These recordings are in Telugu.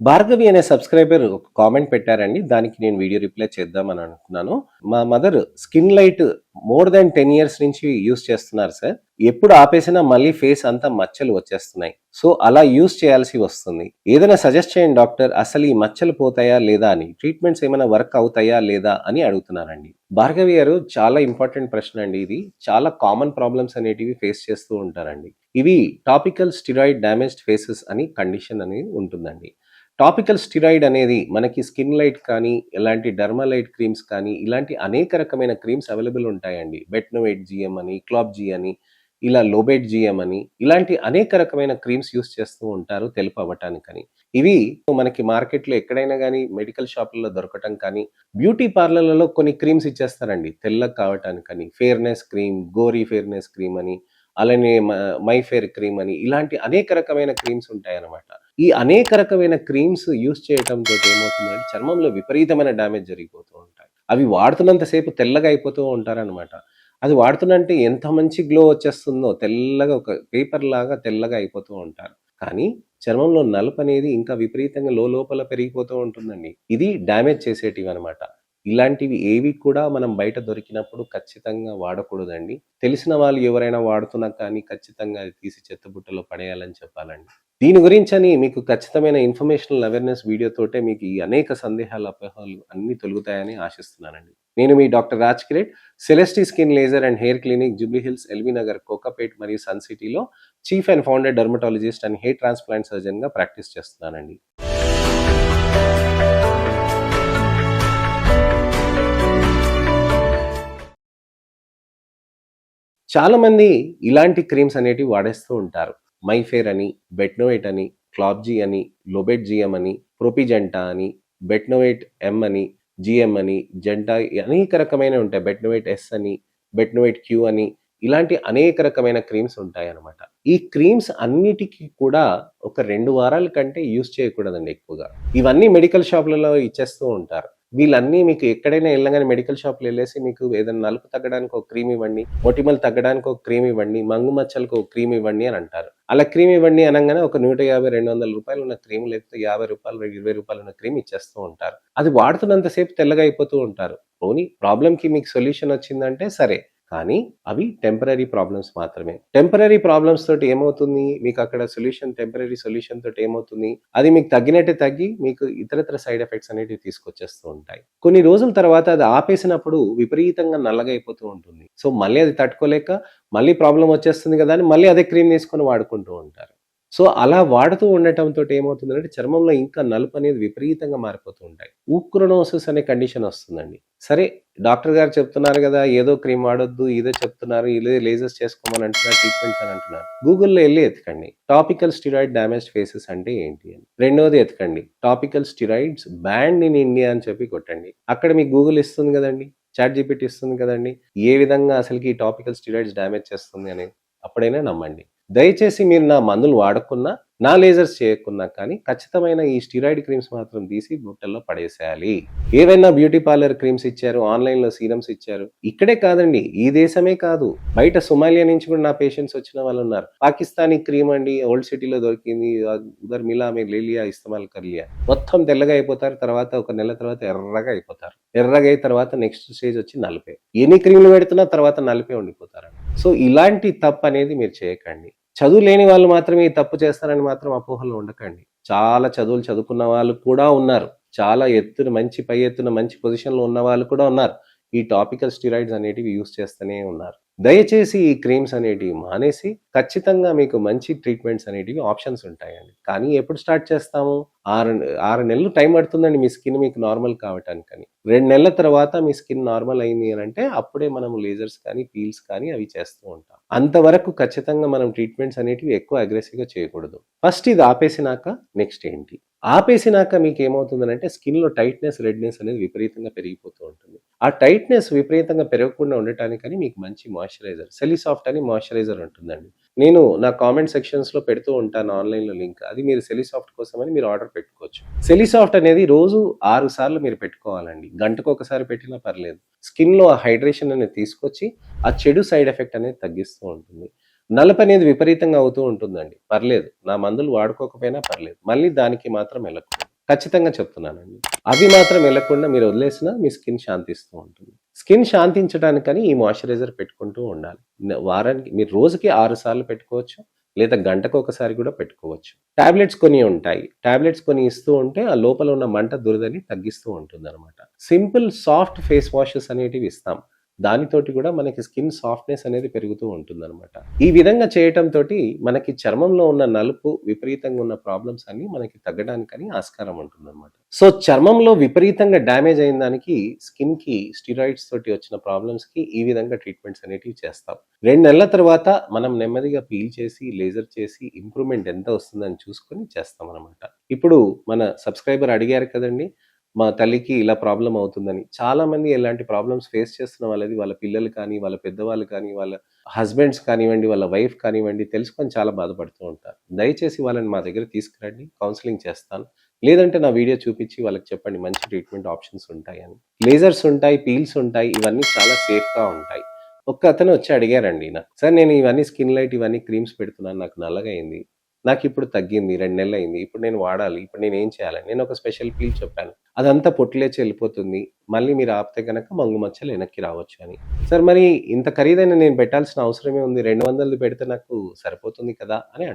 భార్గవి అనే సబ్స్క్రైబర్ ఒక కామెంట్ పెట్టారండి. దానికి నేను వీడియో రిప్లై చేద్దామని అనుకున్నాను. మా mother skin light more than 10 years నుంచి యూజ్ చేస్తున్నారు సార్. ఎప్పుడు ఆపేసినా మళ్ళీ ఫేస్ అంతా మచ్చలు వచ్చేస్తున్నాయి. సో అలా యూజ్ చేయాల్సి వస్తుంది. ఏదైనా సజెస్ట్ చేయండి డాక్టర్. అసలు ఈ మచ్చలు పోతాయా లేదా అని, ట్రీట్మెంట్స్ ఏమైనా వర్క్ అవుతాయా లేదా అని అడుగుతున్నారండి. భార్గవి గారు, చాలా ఇంపార్టెంట్ ప్రశ్న అండి ఇది. చాలా కామన్ ప్రాబ్లమ్స్ అనేటివి ఫేస్ చేస్తూ ఉంటారండి. ఇవి టాపికల్ స్టెరాయిడ్ డ్యామేజ్డ్ ఫేసెస్ అని కండిషన్ అనేది ఉంటుందండి. టాపికల్ స్టెరాయిడ్ అనేది మనకి స్కిన్ లైట్ కానీ, ఇలాంటి డర్మాలైట్ క్రీమ్స్ కానీ, ఇలాంటి అనేక రకమైన క్రీమ్స్ అవైలబుల్ ఉంటాయండి. బెట్నోవేట్ జీఎం అని, క్లాబ్ జీ అని, ఇలా లోబేట్ జీఎం అని, ఇలాంటి అనేక రకమైన క్రీమ్స్ యూస్ చేస్తూ ఉంటారు తెలుపు అవ్వటానికని. ఇవి మనకి మార్కెట్లో ఎక్కడైనా కానీ, మెడికల్ షాపుల్లో దొరకటం కానీ, బ్యూటీ పార్లర్లలో కొన్ని క్రీమ్స్ ఇచ్చేస్తారండి తెల్లగా కావటానికని. ఫెయిర్నెస్ క్రీమ్, గోరీ ఫెయిర్నెస్ క్రీమ్ అని, అలానే మై ఫెయిర్ క్రీమ్ అని, ఇలాంటి అనేక రకమైన క్రీమ్స్ ఉంటాయన్నమాట. ఈ అనేక రకమైన క్రీమ్స్ యూజ్ చేయటంతో ఏమవుతుందంటే చర్మంలో విపరీతమైన డ్యామేజ్ జరిగిపోతూ ఉంటాయి. అవి వాడుతున్నంత సేపు తెల్లగా అయిపోతూ ఉంటారనమాట. అది వాడుతున్నంటే ఎంత మంచి గ్లో వచ్చేస్తుందో, తెల్లగా ఒక పేపర్ లాగా తెల్లగా అయిపోతూ ఉంటారు. కానీ చర్మంలో నలుపు అనేది ఇంకా విపరీతంగా లోపల పెరిగిపోతూ ఉంటుందండి. ఇది డ్యామేజ్ చేసేటివి అనమాట. ఇలాంటివి ఏవి కూడా మనం బయట దొరికినప్పుడు ఖచ్చితంగా వాడకూడదండి. తెలిసిన వాళ్ళు ఎవరైనా వాడుతున్నా కానీ ఖచ్చితంగా అది తీసి చెత్తబుట్టలో పడేయాలని చెప్పాలండి. దీని గురించని మీకు ఖచ్చితమైన ఇన్ఫర్మేషనల్ అవేర్‌నెస్ వీడియోతోటే మీకు ఈ అనేక సందేహాలు, అపోహలు అన్నీ తొలగుతాయని ఆశిస్తున్నానండి. నేను మీ doctor Raj Kireet, Celestee skin laser and hair clinic, Jubilee Hills, LB Nagar, Kokapet మరియు సన్ సిటీలో chief and founder dermatologist and hair transplant సర్జన్‌గా ప్రాక్టీస్ చేస్తున్నానండి. చాలామంది ఇలాంటి క్రీమ్స్ అనేటివి వాడేస్తూ ఉంటారు. మైఫేర్ అని, బెట్నోవేట్ అని, క్లాబ్జీ అని, లోబెట్ జీఎం అని, ప్రోపిజెంటా అని, బెట్నోవేట్ ఎం అని, జీఎం అని, జెంటా, అనేక రకమైనవి ఉంటాయి. బెట్నోవేట్ ఎస్ అని, బెట్నోవేట్ క్యూ అని, ఇలాంటి అనేక రకమైన క్రీమ్స్ ఉంటాయన్నమాట. ఈ క్రీమ్స్ అన్నిటికీ కూడా ఒక 2 వారాల కంటే యూజ్ చేయకూడదండి ఎక్కువగా. ఇవన్నీ మెడికల్ షాపులలో ఇచ్చేస్తూ ఉంటారు. వీళ్ళన్నీ మీకు ఎక్కడైనా వెళ్ళగానే మెడికల్ షాప్‌లో ఎళ్ళేసి మీకు ఏదైనా నలుపు తగ్గడానికి ఒక క్రీమ్ ఇవ్వండి, మొటిమలు తగ్గడానికి ఒక క్రీమ్ ఇవ్వండి, మంగు మచ్చలకు ఒక క్రీమ్ ఇవ్వండి అని అంటారు. అలా క్రీమ్ ఇవ్వండి అనంగానే ఒక రూ. 150, రూ. 200 ఉన్న క్రీమ్, లేకపోతే రూ. 50, రూ. 20 ఉన్న క్రీమ్ ఇచ్చేస్తూ ఉంటారు. అది వాడుతున్నంత సేపు తెల్లగా అయిపోతూ ఉంటారు. పోనీ ప్రాబ్లమ్‌కి మీకు సొల్యూషన్ వచ్చిందంటే సరే. కానీ అవి టెంపరరీ ప్రాబ్లమ్స్ మాత్రమే. టెంపరరీ ప్రాబ్లమ్స్ తోటి ఏమవుతుంది, మీకు అక్కడ టెంపరరీ సొల్యూషన్ తోటి ఏమవుతుంది, అది మీకు తగ్గినట్టే తగ్గి మీకు ఇతరత్ర సైడ్ ఎఫెక్ట్స్ అనేటివి తీసుకొచ్చేస్తూ ఉంటాయి. కొన్ని రోజుల తర్వాత అది ఆపేసినప్పుడు విపరీతంగా నల్లగా అయిపోతూ ఉంటుంది. సో మళ్ళీ అది తట్టుకోలేక మళ్ళీ ప్రాబ్లమ్ వచ్చేస్తుంది కదా అని మళ్ళీ అదే క్రీమ్ తీసుకొని వాడుకుంటూ ఉంటారు. సో అలా వాడుతూ ఉండటంతోటి ఏమవుతుందంటే చర్మంలో ఇంకా నలుపు అనేది విపరీతంగా మారిపోతూ ఉంటాయి. ఊక్రోనోసిస్ అనే కండిషన్ వస్తుందండి. సరే, డాక్టర్ గారు చెప్తున్నారు కదా, ఏదో క్రీమ్ వాడొద్దు, ఇదే చెప్తున్నారు, ఇదే లేజర్స్ చేసుకోమని అంటున్నారు, ట్రీట్మెంట్స్ అని అంటున్నారు. గూగుల్‌లో ఎళ్లి ఎతకండి టాపికల్ స్టెరాయిడ్ డ్యామేజ్డ్ ఫేసెస్ అంటే ఏంటి అని. రెండోది ఎతకండి topical steroids banned in India అని చెప్పి కొట్టండి. అక్కడ మీకు గూగుల్ ఇస్తుంది కదండీ, చాట్ జీపీటీ ఇస్తుంది కదండీ, ఏ విధంగా అసలుకి ఈ టాపికల్ స్టెరాయిడ్స్ డ్యామేజ్ చేస్తుంది అనేది. అప్పుడైనా నమ్మండి. దయచేసి మీరు నా మందులు వాడకున్నా, నా లేజర్స్ చేయకున్నా కానీ ఖచ్చితమైన ఈ స్టెరాయిడ్ క్రీమ్స్ మాత్రం తీసి బుట్టల్లో పడేసేయాలి. ఏవైనా బ్యూటీ పార్లర్ క్రీమ్స్ ఇచ్చారు, ఆన్‌లైన్‌లో సీరమ్స్ ఇచ్చారు. ఇక్కడే కాదండి, ఈ దేశమే కాదు, బయట సొమాలియా నుంచి కూడా నా పేషెంట్స్ వచ్చిన వాళ్ళున్నారు. పాకిస్తానీ క్రీమ్ అండి, ఓల్డ్ సిటీలో దొరికింది, ఉధర్ మిలా మే లే లియా ఇస్తమాల్ కర్ లియా. మొత్తం తెల్లగా అయిపోతారు. తర్వాత ఒక నెల తర్వాత ఎర్రగా అయిపోతారు. ఎర్రగా అయిన తర్వాత నెక్స్ట్ స్టేజ్ వచ్చి నలుపే. ఎన్ని క్రీమ్‌లు పెడుతున్నా తర్వాత నలుపే ఉండిపోతారు. సో ఇలాంటి తప్పు అనేది మీరు చేయకండి. చదువు లేని వాళ్ళు మాత్రమే ఈ తప్పు చేస్తారని మాత్రం అపోహలో ఉండకండి. చాలా చదువులు చదువుకున్న వాళ్ళు కూడా ఉన్నారు. చాలా పై ఎత్తున మంచి పొజిషన్‌లో ఉన్న వాళ్ళు కూడా ఉన్నారు. ఈ టాపికల్ స్టెరాయిడ్స్ అనేటివి యూజ్ చేస్తూనే ఉన్నారు. దయచేసి ఈ క్రీమ్స్ అనేటివి మానేసి ఖచ్చితంగా మీకు మంచి ట్రీట్మెంట్స్ అనేటివి ఆప్షన్స్ ఉంటాయండి. కానీ ఎప్పుడు స్టార్ట్ చేస్తాము? 6 నెలలు టైం పడుతుందండి మీ స్కిన్ మీకు నార్మల్ కావటానికని. 2 నెలల తర్వాత మీ స్కిన్ నార్మల్ అయింది అనంటే అప్పుడే మనం లేజర్స్ కానీ, పీల్స్ కానీ అవి చేస్తూ ఉంటాం. అంతవరకు ఖచ్చితంగా మనం ట్రీట్మెంట్స్ అనేటివి ఎక్కువ అగ్రెసివ్‌గా చేయకూడదు. ఫస్ట్ ఇది ఆపేసినాక నెక్స్ట్ ఏంటి? ఆపేసినాక మీకేమవుతుందనంటే స్కిన్‌లో టైట్‌నెస్, రెడ్‌నెస్ అనేది విపరీతంగా పెరిగిపోతూ ఉంటుంది. ఆ టైట్‌నెస్ విపరీతంగా పెరగకుండా ఉండటానికని మీకు మంచి మాయిశ్చరైజర్, సెలిసాఫ్ట్ అని మాయిశ్చరైజర్ ఉంటుందండి. నేను నా కామెంట్ సెక్షన్స్‌లో పెడుతూ ఉంటాను ఆన్‌లైన్‌లో లింక్. అది మీరు సెలిసాఫ్ట్ కోసమని మీరు ఆర్డర్ పెట్టుకోవచ్చు. సెలిసాఫ్ట్ అనేది రోజు 6 సార్లు మీరు పెట్టుకోవాలండి. గంటకొకసారి పెట్టినా పర్లేదు. స్కిన్‌లో ఆ హైడ్రేషన్ అనేది తీసుకొచ్చి ఆ చెడు సైడ్ ఎఫెక్ట్ అనేది తగ్గిస్తూ ఉంటుంది. నలుపనేది విపరీతంగా అవుతూ ఉంటుందండి. పర్లేదు. నా మందులు వాడుకోకపోయినా పర్లేదు. మళ్ళీ దానికి మాత్రం వెళ్ళకూడదు. ఖచ్చితంగా చెప్తున్నానండి. అవి మాత్రం వెళ్ళకుండా మీరు వదిలేసినా మీ స్కిన్ శాంతిస్తూ ఉంటుంది. స్కిన్ శాంతించడానికని ఈ మాయిశ్చరైజర్ పెట్టుకుంటూ ఉండాలి. వారానికి మీరు రోజుకి 6 సార్లు పెట్టుకోవచ్చు. లేదా గంటకొకసారి కూడా పెట్టుకోవచ్చు. టాబ్లెట్స్ కొన్ని ఉంటాయి. టాబ్లెట్స్ కొన్ని ఇస్తూ ఉంటే ఆ లోపల ఉన్న మంట, దురదని తగ్గిస్తూ ఉంటుందనమాట. సింపుల్ సాఫ్ట్ ఫేస్ వాషెస్ అనేటివి ఇస్తాం. దానితోటి కూడా మనకి స్కిన్ సాఫ్ట్‌నెస్ అనేది పెరుగుతూ ఉంటుందనమాట. ఈ విధంగా చేయటంతోటి మనకి చర్మంలో ఉన్న నలుపు, విపరీతంగా ఉన్న ప్రాబ్లమ్స్ అన్నీ మనకి తగ్గడానికని ఆస్కారం ఉంటుందనమాట. సో, చర్మంలో విపరీతంగా డ్యామేజ్ అయిన దానికి స్కిన్‌కి స్టెరాయిడ్స్ తోటి వచ్చిన ప్రాబ్లమ్స్‌కి ఈ విధంగా ట్రీట్మెంట్స్ అనేటివి చేస్తాం. 2 నెలల తర్వాత మనం నెమ్మదిగా పీల్ చేసి, లేజర్ చేసి ఇంప్రూవ్‌మెంట్ ఎంత వస్తుందని చూసుకొని చేస్తామనమాట. ఇప్పుడు మన సబ్‌స్క్రైబర్ అడిగారు కదండీ! మా తల్లికి ఇలా ప్రాబ్లమ్ అవుతుందని. చాలామంది ఇలాంటి ప్రాబ్లమ్స్ ఫేస్ చేస్తున్న వాళ్ళది వాళ్ళ పిల్లలు కానీ, వాళ్ళ పెద్దవాళ్ళు కానీ, వాళ్ళ హస్బెండ్స్ కానివ్వండి, వాళ్ళ వైఫ్ కానివ్వండి తెలుసుకొని చాలా బాధపడుతూ ఉంటారు. దయచేసి వాళ్ళని మా దగ్గర తీసుకురండి. కౌన్సెలింగ్ చేస్తాను. లేదంటే నా వీడియో చూపించి వాళ్ళకి చెప్పండి మంచి ట్రీట్మెంట్ ఆప్షన్స్ ఉంటాయని. లేజర్స్ ఉంటాయి, పీల్స్ ఉంటాయి. ఇవన్నీ చాలా సేఫ్‌గా ఉంటాయి. అతను వచ్చి అడిగారండి సార్ నేను ఇవన్నీ స్కిన్ లైట్ ఇవన్నీ క్రీమ్స్ పెడుతున్నాను. నాకు నల్లగా అయింది. నాకిప్పుడు తగ్గింది. 2 నెలలయింది. ఇప్పుడు నేను వాడాలి. ఇప్పుడు నేనేం చేయాలి? నేనొక స్పెషల్ పీల్ చెప్పాను. అదంతా పొట్లేచి వెళ్ళిపోతుంది. మళ్ళీ మీరు ఆపితే గనక మంగు మచ్చలు వెనక్కి రావచ్చు అని. సార్ మరి ఇంత ఖరీదైన నేను పెట్టాల్సిన అవసరమే ఉంది. 200ది పెడితే నాకు సరిపోతుంది కదా! అని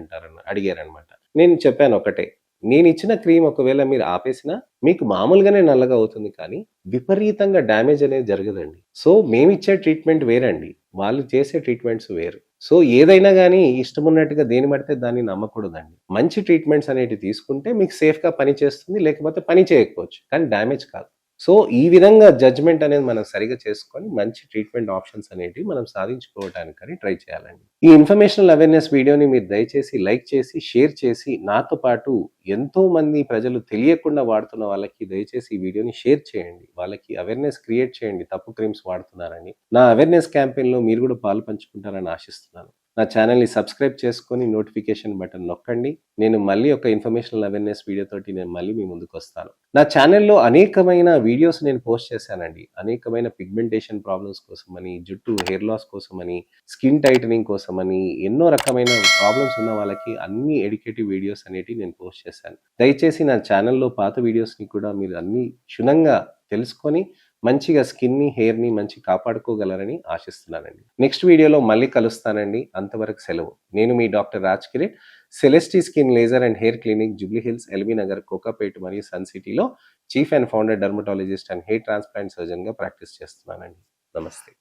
అడిగారనమాట. నేను చెప్పాను ఒకటే. నేనిచ్చిన క్రీమ్ ఒకవేళ మీరు ఆపేసినా మీకు మామూలుగానే నల్లగా అవుతుంది కానీ, విపరీతంగా డ్యామేజ్ అనేది జరగదండి. సో, మేమిచ్చే ట్రీట్మెంట్ వేరండి. వాళ్ళు చేసే ట్రీట్మెంట్స్ వేరు. సో, ఏదైనా గానీ ఇష్టమున్నట్టుగా దేన్ని పడితే దాన్ని నమ్మకూడదండి. మంచి ట్రీట్మెంట్స్ అనేటివి తీసుకుంటే మీకు సేఫ్‌గా పని చేస్తుంది. లేకపోతే పని చేయకపోవచ్చు. కానీ డ్యామేజ్ కాదు. సో, ఈ విధంగా జడ్జ్‌మెంట్ అనేది మనం సరిగ్గా చేసుకొని మంచి ట్రీట్మెంట్ ఆప్షన్స్ అనేటివి మనం సాధించుకోవటానికని ట్రై చేయాలండి. ఈ ఇన్ఫర్మేషనల్ అవేర్‌నెస్ వీడియోని మీరు దయచేసి లైక్ చేసి, షేర్ చేసి నాతో పాటు ఎంతోమంది ప్రజలు తెలియకుండా వాడుతున్న వాళ్ళకి దయచేసి ఈ వీడియోని షేర్ చేయండి. వాళ్ళకి అవేర్‌నెస్ క్రియేట్ చేయండి తప్పు క్రీమ్స్ వాడుతున్నారని. నా అవేర్‌నెస్ క్యాంపెయిన్‌లో మీరు కూడా పాలు పంచుకుంటారని ఆశిస్తున్నాను. నా ఛానెల్‌ని సబ్స్క్రైబ్ చేసుకొని నోటిఫికేషన్ బటన్ నొక్కండి. నేను మళ్ళీ ఒక ఇన్ఫర్మేషనల్ అవేర్‌నెస్ వీడియోతోటి నేను మళ్ళీ మీ ముందుకొస్తాను. నా ఛానెల్‌లో అనేకమైన వీడియోస్ నేను పోస్ట్ చేశానండి. అనేకమైన పిగ్మెంటేషన్ ప్రాబ్లమ్స్ కోసమని, జుట్టు హెయిర్ లాస్ కోసమని, స్కిన్ టైటనింగ్ కోసమని, ఎన్నో రకమైన ప్రాబ్లమ్స్ ఉన్న వాళ్ళకి అన్ని ఎడ్యుకేటివ్ వీడియోస్ అనేటివి నేను పోస్ట్ చేశాను. దయచేసి నా ఛానెల్‌లో పాత వీడియోస్‌ని కూడా మీరు అన్నీ క్షుణ్ణంగా తెలుసుకొని మంచిగా స్కిన్‌ని, హెయిర్‌ని మంచి కాపాడుకోగలరని ఆశిస్తున్నానండి. నెక్స్ట్ వీడియోలో మళ్ళీ కలుస్తానండి. అంతవరకు సెలవు. నేను మీ doctor Raj Kireet. Celestee skin laser and hair clinic Jubilee Hills, LB Nagar, Kokapet మరియు సన్ సిటీలో chief and founder dermatologist and hair transplant సర్జన్‌గా ప్రాక్టీస్ చేస్తున్నానండి. నమస్తే.